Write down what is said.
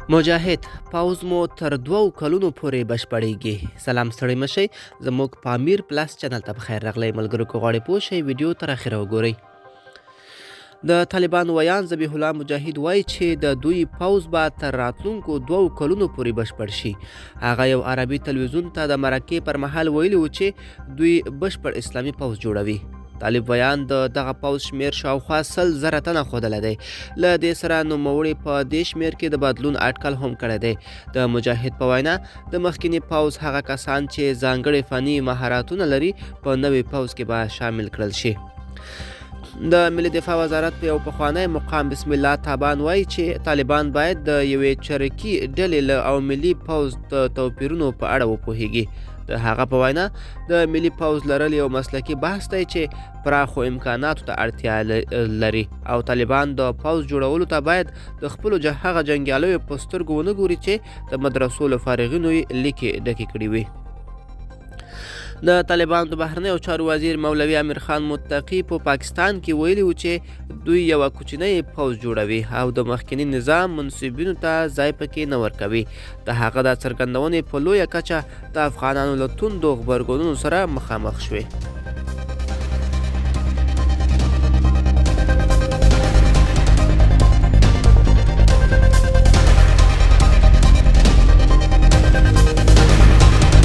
مجاهد پوز مو تر 2 کلونو پورې بشپړېږي. سلام ستړي مشئ، زموږ پامیر پلس چینل ته بخیر راغلی. ملګرو که غواړئ پوه شئ ویډیو تر اخره وګورئ. د طالبانو ویان ذبیح الله مجاهد وایي چې د دوی پوز به تر راتلونکو 2 کلونو پورې بشپړ شي. هغه یو عربي تلویزیون ته د مرکې پر مهال ویلي و چې دوی بشپړ اسلامي پوز جوړوي. طالب ویان د دغه پوز شمیر شاوخوا 100,000 تنه ښودلی دی. له دې سره نوموړي په دې شمیر کې د بدلون اټکل هم کړی دی. د مجاهد په وینا د مخکینی پوز هغه کسان چې ځانګړي فني مهارتونه لري په نوي پوز کې به شامل کړل شي. د ملي دفاع وزارت په یو پخوانی مقام بسم الله تابان وایي چې طالبان باید د یوې چریکي ډلې او ملي پوز د توپیرونو په اړه وپوهیږي. د هغه په وینا د ملي پوز لرل یو مسلکي بحث دی چې پراخو امکاناتو ته اړتیا لري او طالبان د پوز جوړولو ته باید د خپلو هغه جنګیالیو په سترګو ونه ګوري چې د مدرسو له فارغینو یې لیکې ډکې کړي وي. د طالبانو د بهرنیو چارو وزیر مولوي امیر خان متقي په پاکستان کې ویلي و چې دوی یوه کوچنی پوز جوړوي او د مخکینی نظام منصبینو ته ځای پکې نه ورکوي. د هغه د څرګندونې په لویه کچه د افغانانو له توندو غبرګونونو سره مخامخ شوې.